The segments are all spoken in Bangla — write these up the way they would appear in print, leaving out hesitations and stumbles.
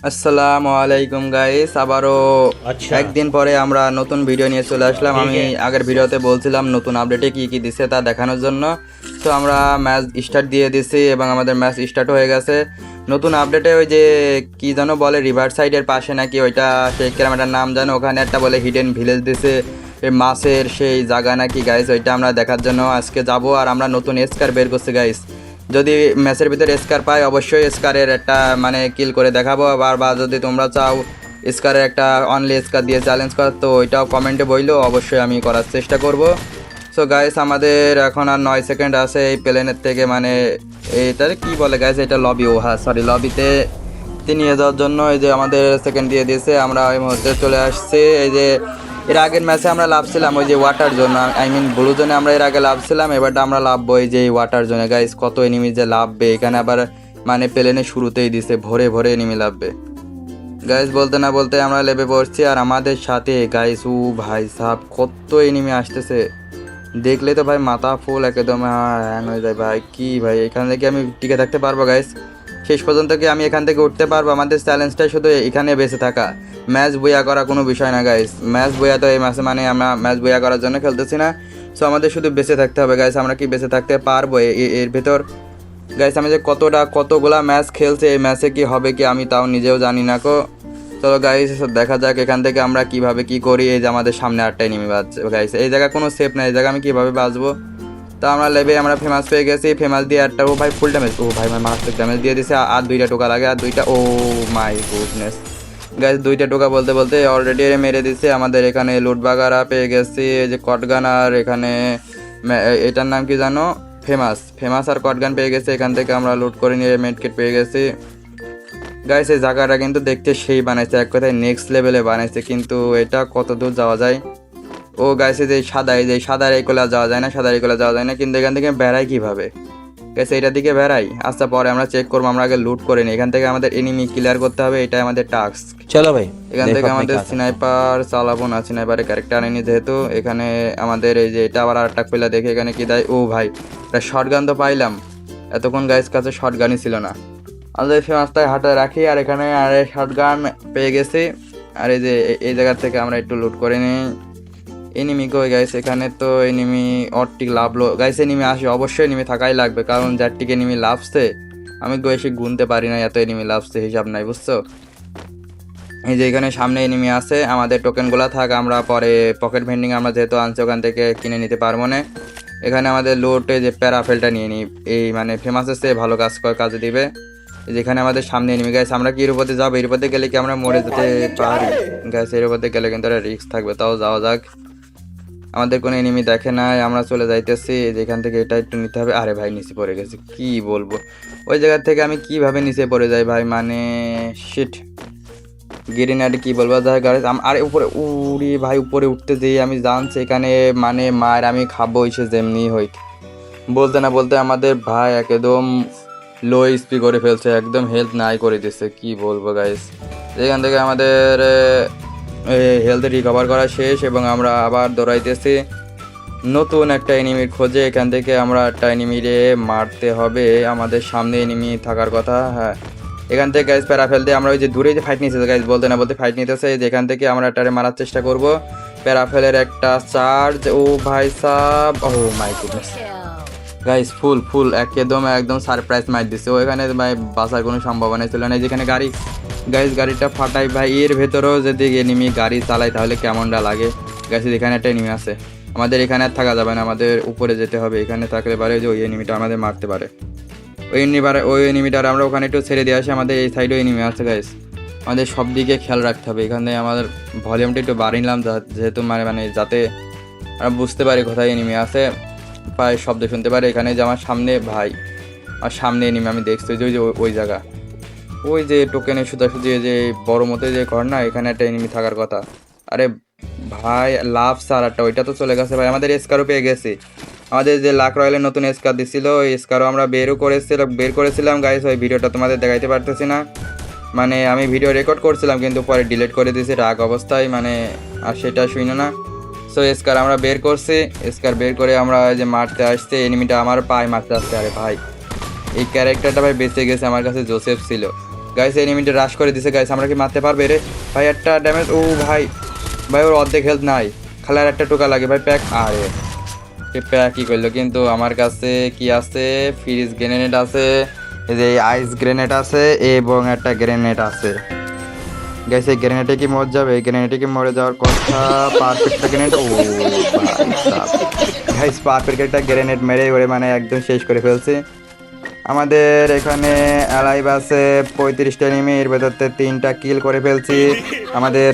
আসসালামু আলাইকুম গাইস, আবারও আচ্ছা। একদিন পরে আমরা নতুন ভিডিও নিয়ে চলে আসলাম। ঠিক আমি আছে। আগের ভিডিওতে বলছিলাম নতুন আপডেটে কি কি দিছে তা দেখানোর জন্য। তো আমরা ম্যাচ স্টার্ট দিয়ে দিছি এবং আমাদের ম্যাচ স্টার্ট হয়ে গেছে। নতুন আপডেটে ওই যে কি যেন বলে রিভার সাইডের পাশে নাকি ওইটা, সেই ক্যামেরার নাম জানো, ওখানে একটা বলে হিডেন ভিলেজ দিছে, এই মাছের সেই জায়গা নাকি গাইস, ওইটা আমরা দেখার জন্য আজকে যাব। আর আমরা নতুন স্কার বের করছি গাইস, যদি ম্যাচের ভিতরে স্কার পাই অবশ্যই স্কারের একটা মানে কিল করে দেখাবো। আবার বা যদি তোমরা চাও স্কারের একটা অনলি স্কার দিয়ে চ্যালেঞ্জ করার, তো ওইটাও কমেন্টে বইলো, অবশ্যই আমি করার চেষ্টা করব। সো গাইস, আমাদের এখন আর 9 সেকেন্ড আছে এই প্লেনের থেকে, মানে এইটার কি বলে গাইস, এটা লবি, ও হ্যাঁ সরি, লবিতে নিয়ে যাওয়ার জন্য এই যে আমাদের সেকেন্ড দিয়ে দিয়েছে। আমরা এই মুহূর্তে চলে আসছি এই যে এর আগের ম্যাচে আমরা লাভছিলাম ওই যে water zone, I mean blue জোনে আমরা এর আগে লাভছিলাম, এবারটা আমরা লাভবো এই যে ওয়াটার জোনে। গাইস কত এনিমি যে লাভবে এখানে, আবার মানে প্লেনে শুরুতেই দিছে ভরে ভরে এনিমি লাভবে। গাইস বলতে না বলতে আমরা লেবে পড়ছি, আর আমাদের সাথে গাইস ও ভাই সাহেব কত এনিমি আসতেছে, দেখলে তো ভাই মাথা ফুল একদম হ্যাং হয়ে যায় ভাই। কি ভাই, এখান থেকে আমি টিকে থাকতে পারবো গাইস? শেষ পর্যন্ত কি আমি এখান থেকে উঠতে পারবো? আমাদের চ্যালেঞ্জটাই শুধু এখানে বেঁচে থাকা, ম্যাচ বইয়া করা কোনো বিষয় না গাইস। ম্যাচ বইয়া তো এই ম্যাচে মানে আমরা ম্যাচ বইয়া করার জন্য খেলতেছি না। সো আমাদের শুধু বেঁচে থাকতে হবে গাইস। আমরা কি বেঁচে থাকতে পারবো এর ভেতর? গাইস আমি যে কতগুলা ম্যাচ খেলছে, এই ম্যাচে কি হবে কি আমি তাও নিজেও জানি না কো। চলো গাইস দেখা যাক এখান থেকে আমরা কিভাবে কি করি। এই যে আমাদের সামনে আটটাই নেমে বাজছে গাইস, এই জায়গা কোনো সেফ নাই, এই জায়গা আমি কিভাবে বাঁচবো? তা আমরা লেবে আমরা ফেমাস পেয়ে গেছি, ফেমাস দিয়ে একটা, ও ভাই ফুল ড্যামেজ, ও ভাই মারাত্মক ড্যামেজ দিয়ে দিছে। আর দুইটা টোকা লাগে, আর দুইটা, ও মাই গুডনেস গাইস, দুইটা টোকা বলতে বলতে অলরেডি মেরে দিছে। আমাদের এখানে লুট বাগারা পেয়ে গেছি, এই যে কটগান, আর এখানে এটার নাম কি জানো, ফেমাস আর কটগান পেয়ে গেছে। এখান থেকে আমরা লুট করে নিয়ে মেডকিট পেয়ে গেছি। গাইস এই জায়গাটা কিন্তু দেখতে সেই বানাইছে, এক কথায় নেক্সট লেভেলে বানাইছে, কিন্তু এটা কত দূর যাওয়া যায়? ও গাইস এই যে সাদার এই কোলা যাওয়া যায় না, সাদার এই কোলা যাওয়া যায় না, কিন্তু এখান থেকে বেড়াই কিভাবে? গাইস এইটার দিকে বেড়াই, আচ্ছা পরে আমরা চেক করবো, আমরা আগে লুট করে নিই। এখান থেকে আমাদের এনিমি ক্লিয়ার করতে হবে, এটাই আমাদের টাস্ক। চলো ভাই, এখান দেখো থেকে আপনি আমাদের क्या करते हैं। স্নাইপার চালাবো না, স্নাইপারের ক্যারেক্টার আনেনি যেহেতু। এখানে আমাদের এই যে এটা আবার আরেকটা পেলা দেখে এখানে কি দেয়, ও ভাই এটা শর্টগান তো পাইলাম, এতক্ষণ গাইস কাছে শর্টগানই ছিল না। আমাদের ফেমাসটাই হাতে রাখি, আর এখানে আর শর্টগান পেয়ে গেছি। আর এই যে এই জায়গা থেকে আমরা একটু লুট করে নিই। এনিমি কই গাইস? এখানে তো এনিমি অটটিক লাভলো গাইস, এনিমি আসে, অবশ্যই এনিমি থাকাই লাগবে, কারণ যারটিক এনিমি লাভছে আমি এসে গুনতে পারি না, এত এনিমি লাভছে হিসাব নাই, বুঝছো? এই যে এখানে সামনে এনিমি আছে, আমাদের টোকেনগুলো থাক, আমরা পরে পকেট ভেন্ডিং আমরা যেহেতু আনছি ওখান থেকে কিনে নিতে পারবো না। এখানে আমাদের লোটে যে প্যারাফেলটা নিয়ে নিই, এই মানে ফেমাস আছে, ভালো কাজে দিবে। যেখানে আমাদের সামনে এনিমি গাইস, আমরা কি এর উপরে যাবো? এর উপরে গেলে কি আমরা মরে যেতে পারি গাইস? এর উপরে গেলে কিন্তু একটা রিস্ক থাকবে, তাও যাওয়া যাক। আমাদের কোনো এনিমি দেখে নাই, আমরা চলে যাইতেছি। যেখান থেকে এটা একটু নিতে হবে। আরে ভাই নিচে পড়ে গেছি, কি বলবো, ওই জায়গা থেকে আমি কিভাবে নিচে পড়ে যাই ভাই, মানে শিট। গেরিনারে কি বলবো, যাই গাড়ি আরে উপরে উড়ি ভাই, উপরে উঠতে যেয়ে আমি জানছি এখানে মানে মায়ের আমি খাবো এসে যেমনি হই। বলতে না বলতে আমাদের ভাই একদম লো স্পি করে ফেলছে, একদম হেলথ নাই করে দিচ্ছে, কি বলবো গাইস। এখান থেকে আমাদের হেলথ রিকভার করা শেষ এবং আমরা আবার দৌড়াইতেছি নতুন একটা এনিমির খোঁজে। এখান থেকে আমরা একটা এনিমিরে মারতে হবে, আমাদের সামনে এনিমি থাকার কথা। হ্যাঁ, এখান থেকে গাইজ প্যারাফেল দিয়ে আমরা ওই যে দূরে যে ফাইট নিতেছে গাইজ, বলতে না বলতে ফাইট নিতেছে, যেখান থেকে আমরা এটারে মারার চেষ্টা করব। প্যারাফেলের একটা চার্জ, ও ভাই সাব, oh my goodness guys, full একদম সারপ্রাইজ মার দিচ্ছে ও। এখানে ভাই বাঁচার কোনো সম্ভাবনা ছিল না। যেখানে গাড়ি গাইজ, গাড়িটা ফাটাই ভাই, এর ভেতরেও যদি এনিমি গাড়ি চালায় তাহলে কেমনটা লাগে গাইজ। এখানে একটা এনিমি আছে, আমাদের এখানে আর থাকা যাবে না, আমাদের উপরে যেতে হবে। এখানে থাকলে পারে যে ওই এনিমিটা আমাদের মারতে পারে, ওই এনিমিটার আমরা ওখানে একটু ছেড়ে দিয়ে আসি। আমাদের এই সাইডেও এনিমি আছে গাইস, আমাদের সব দিকে খেয়াল রাখতে হবে। এখানে আমাদের ভলিউমটা একটু বাড়িয়ে নিলাম, যেহেতু মানে যাতে আমরা বুঝতে পারি কোথায় এনিমি আছে, প্রায় শব্দ শুনতে পারি। এখানে যে আমার সামনে ভাই, আর সামনে এনিমি আমি দেখছি যে ওই জায়গা, ওই যে টোকেনে সোজাসুজি যে বড় মতো যে ঘর না, এখানে একটা এনিমি থাকার কথা। আরে ভাই লাভ স্যার একটা, ওইটা তো চলে গেছে ভাই। আমাদের এসকারও পেয়ে গেছি, আমাদের যে লাক রয়্যালের নতুন স্কার দিছিল ওই স্কারও আমরা বের করেছিলাম গাইস। ওই ভিডিওটা তোমাদের দেখাইতে পারতেছি না, মানে আমি ভিডিও রেকর্ড করছিলাম কিন্তু পরে ডিলিট করে দিয়েছি রাগ অবস্থায়, মানে আর সেটা শুনো না। সো স্কার আমরা বের করছি, স্কার বের করে আমরা যে মারতে আসছে, এনিমিটা আমার পায়ে মারতে আসছে। আরে ভাই এই ক্যারেক্টারটা ভাই বেঁচে গেছে, আমার কাছে জোসেফ ছিল, গাইস এনিমিটা রাশ করে দিছে গাইস, আমরা কি মারতে পারবে রে ভাই? একটা ড্যামেজ, ও ভাই ভাই ওর অর্ধেক হেলথ নাই, খেলার একটা টোকা লাগে ভাই। প্যাক, আরে প্যাক কি করলো, কিন্তু আমার কাছে কি আছে, ফ্রিজ গ্রেনেড আছে, এই যে আইস গ্রেনেড আছে এবং একটা গ্রেনেড আছে গাইস। এই গ্রেনেডে কি মরে যাবে? এই গ্রেনেডে কি মরে যাওয়ার কথা? পারফেক্ট গ্রেনেড, ও গাইস পারফেক্ট একটা গ্রেনেড মেরে ওরে মানে একদম শেষ করে ফেলছে। আমাদের এখানে অ্যালাইভ আছে 35টা এনিমি, এর ভেতরতে 3টা কিল করে ফেলছি। আমাদের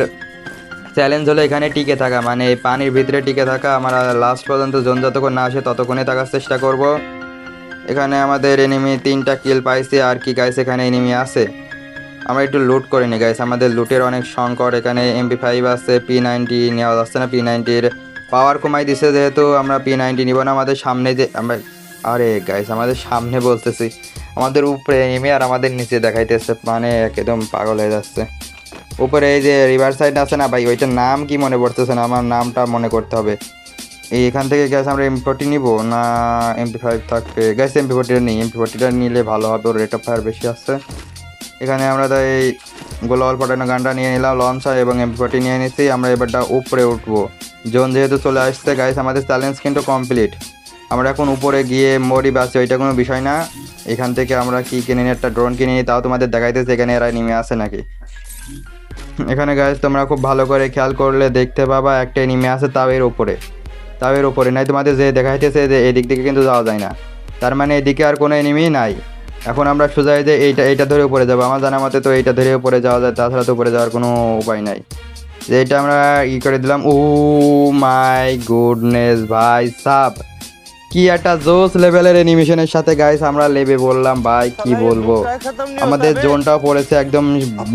চ্যালেঞ্জ হলো এখানে টিকে থাকা, মানে এই পানির ভিতরে টিকে থাকা। আমরা লাস্ট পর্যন্ত জোন যতক্ষণ না আসে ততক্ষণে থাকার চেষ্টা করব। এখানে আমাদের এনিমি 3টা কিল পাইছি। আর কি গাইস এখানে এনিমি আছে, আমরা একটু লুট করে নিই গাইস, আমাদের লুটের অনেক সংকট। এখানে MP5 আছে, P90 নেওয়া যাচ্ছে না, P90-র পাওয়ার কমাই দিছে যেহেতু আমরা P90 নিব না। আমাদের সামনে যে আমরা, আরে গাইস আমাদের সামনে বলতেছি, আমাদের উপরে এনিমি আর আমাদের নিচে দেখাইতেছে, মানে একদম পাগল হয়ে যাচ্ছে। উপরে এই যে রিভার সাইড আছে না ভাই, ওইটার নাম কি মনে পড়তেছে না, আমার নামটা মনে করতে হবে। এখান থেকে গ্যাস আমরা MP40 নিব না MP5 থাকবে? গ্যাস MP40 নেই, MP40টা নিলে ভালো হবে, ওর রেট অফ ফায়ার বেশি আছে। এখানে আমরা তাই গোলাল পাঠানো গানটা নিয়ে নিলাম, লঞ্চার এবং MP40 নিয়ে নিচ্ছি। আমরা এবারটা উপরে উঠবো, জোন যেহেতু চলে আসছে গাইস। আমাদের চ্যালেঞ্জ কিন্তু কমপ্লিট, আমরা এখন উপরে গিয়ে মরি বাঁচি ওইটা কোনো বিষয় না। এখান থেকে আমরা কি কিনে নিই, একটা ড্রোন কিনে নিই, তাও তোমাদের দেখাইতেছে এখানে এরা নেমে আসে নাকি। এখানে গাইস তোমরা খুব ভালো করে খেয়াল করলে দেখতে পাবা একটা নেমে আসে তাওয়ের উপরে নাই, তোমাদের যে দেখাইতেছে যে এদিক থেকে কিন্তু যাওয়া যায় না, তার মানে এদিকে আর কোনো এনিমি নাই। এখন আমরা সোজা যে এইটা ধরে উপরে যাবো, আমার জানা মতে তো এইটা ধরে উপরে যাওয়া যায়, তাছাড়া তো উপরে যাওয়ার কোনো উপায় নাই। যে এটা আমরা করে দিলাম। ও মাই গুডনেস ভাই সাব, কি একটা জোস লেভেলের অ্যানিমেশনের সাথে গাইস আমরা লেবে বললাম ভাই, কি বলবো। আমাদের জোনটাও পড়েছে একদম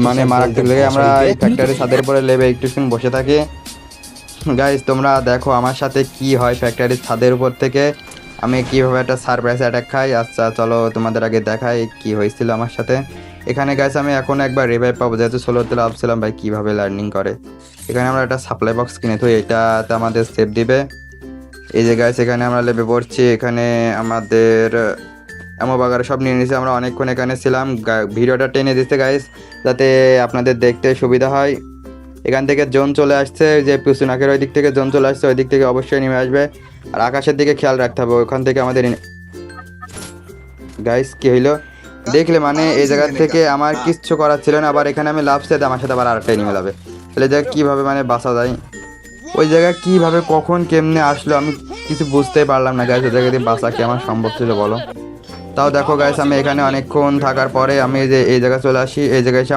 মানে মারাত্মক লেগে, আমরা এই ফ্যাক্টরি ছাদের উপরে লেবে একটুক্ষণ বসে থাকি। গাইস তোমরা দেখো আমার সাথে কি হয় ফ্যাক্টরির ছাদের উপর থেকে, আমি কিভাবে একটা সারপ্রাইজ অ্যাটাক খাই। আচ্ছা চলো তোমাদের আগে দেখাই কি হয়েছিল আমার সাথে। এখানে গাইস আমি এখন একবার রিভাইভ পাবো, যেহেতু সোলোতে ভাবছিলাম ভাই কীভাবে লার্নিং করে। এখানে আমরা একটা সাপ্লাই বক্স কিনে তো এটাতে আমাদের সেভ দিবে। এই যে গাইস এখানে আমরা লেবে পড়ছি, এখানে আমাদের এমন বাগারে সব নিয়ে নিয়েছি। আমরা অনেকক্ষণ এখানে ছিলাম, ভিডিওটা টেনে দিচ্ছে গাইস যাতে আপনাদের দেখতে সুবিধা হয়। এখান থেকে জোন চলে আসছে, যে পিছুনাকের ওই দিক থেকে জোন চলে আসছে, ওই দিক থেকে অবশ্যই নেমে আসবে। আর আকাশের দিকে খেয়াল রাখতে হবে, ওখান থেকে আমাদের গাইস কি হইলো দেখলে, মানে এই জায়গা থেকে আমার কিচ্ছু করার ছিল না। আবার এখানে আমি লাভছে, আমার সাথে আবার আরেকটা এনিমে লাভে, তাহলে জায়গা কীভাবে মানে বাঁচা যায়, ওই জায়গায় কীভাবে কখন কেমনে আসলো আমি কিছু বুঝতেই পারলাম না গাইস। ওই জায়গা দিয়ে বাঁচা কি আমার সম্ভব ছিল বলো? তাও দেখো গাইস আমি এখানে অনেকক্ষণ থাকার পরে আমি যে এই জায়গায় চলে আসি, এই জায়গায় এসে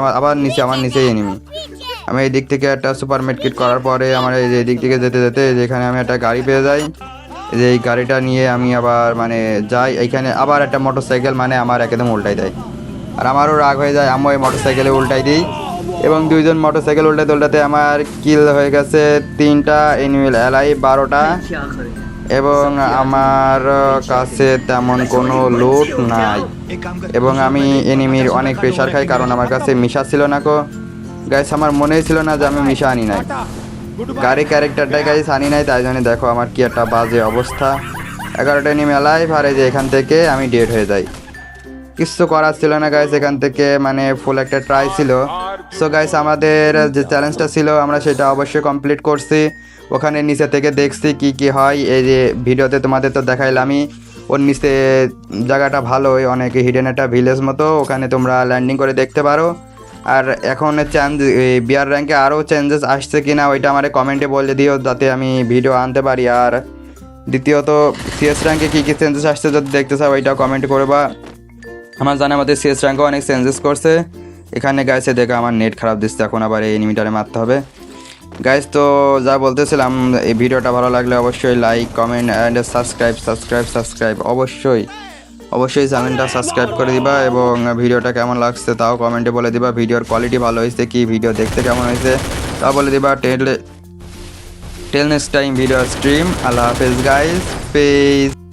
আমার নিচেই এনিমি। আমি এই দিক থেকে একটা সুপার মেডকিট করার পরে আমার এই যে দিক থেকে যেতে যেতে যেখানে আমি একটা গাড়ি পেয়ে যাই, যে এই গাড়িটা নিয়ে আমি আবার মানে যাই। এইখানে আবার একটা মোটরসাইকেল মানে আমার একদম উল্টাই দেয়, আর আমারও রাগ হয়ে যায়, আমি ওই মোটরসাইকেলে উল্টাই দিই এবং দুইজন মোটরসাইকেল উল্টাতে আমার কিল হয়ে গেছে 3টা, এনিমিল অ্যালাই 12টা, এবং আমার কাছে তেমন কোনো লুট নাই। এবং আমি এনিমির অনেক প্রেশার খাই, কারণ আমার কাছে মিশা ছিল না কো গাইস, আমার মনেই ছিল না যে আমি মিশা আনি নাই, গাড়ি ক্যারেক্টারটাই গাইস আনি নাই, তাই জন্য দেখো আমার কি একটা বাজে অবস্থা। 11টা এনিমি অ্যালাইভ, আর এই যে এখান থেকে আমি ডেড হয়ে যাই। কিচ্ছু করার ছিল না গাইস, এখান থেকে মানে ফুল একটা ট্রাই ছিল। সো গাইস আমাদের যে চ্যালেঞ্জটা ছিল আমরা সেটা অবশ্যই কমপ্লিট করছি। ওখানে নিচে থেকে দেখছি কি কি হয়, এই যে ভিডিওতে তোমাদের তো দেখাইলামই। ওর নিচে জায়গাটা ভালোই, অনেক হিডেন একটা ভিলেজ মতো, ওখানে তোমরা ল্যান্ডিং করে দেখতে পারো। আর এখন বিয়ার র্যাঙ্কে আরও চেঞ্জেস আসছে কিনা ওইটা আমার কমেন্টে বলে দিও, যাতে আমি ভিডিও আনতে পারি। আর দ্বিতীয়ত CS র্যাঙ্কে কী কী চেঞ্জেস আসছে যদি দেখতে চাও ওইটাও কমেন্ট করবা। আমার জানা মতে CS র্যাঙ্কও অনেক চেঞ্জেস করছে। এখানে গাইসে দেখো আমার নেট খারাপ দিচ্ছে, এখন আবার এই এনিমিটারে মারতে হবে গাইস। তো যা বলতেছিলাম, এই ভিডিওটা ভালো লাগলে অবশ্যই লাইক কমেন্ট অ্যান্ড সাবস্ক্রাইব অবশ্যই চ্যানেলটা সাবস্ক্রাইব করে দিবা, এবং ভিডিওটা কেমন লাগছে তাও কমেন্টে বলে দিবা। ভিডিওর কোয়ালিটি ভালো হয়েছে কি, ভিডিও দেখতে কেমন হয়েছে তাও বলে দিবা। টেল নেক্সট টাইম ভিডিও স্ট্রিম। আল্লাহ হাফেজ গাইস, পেজ।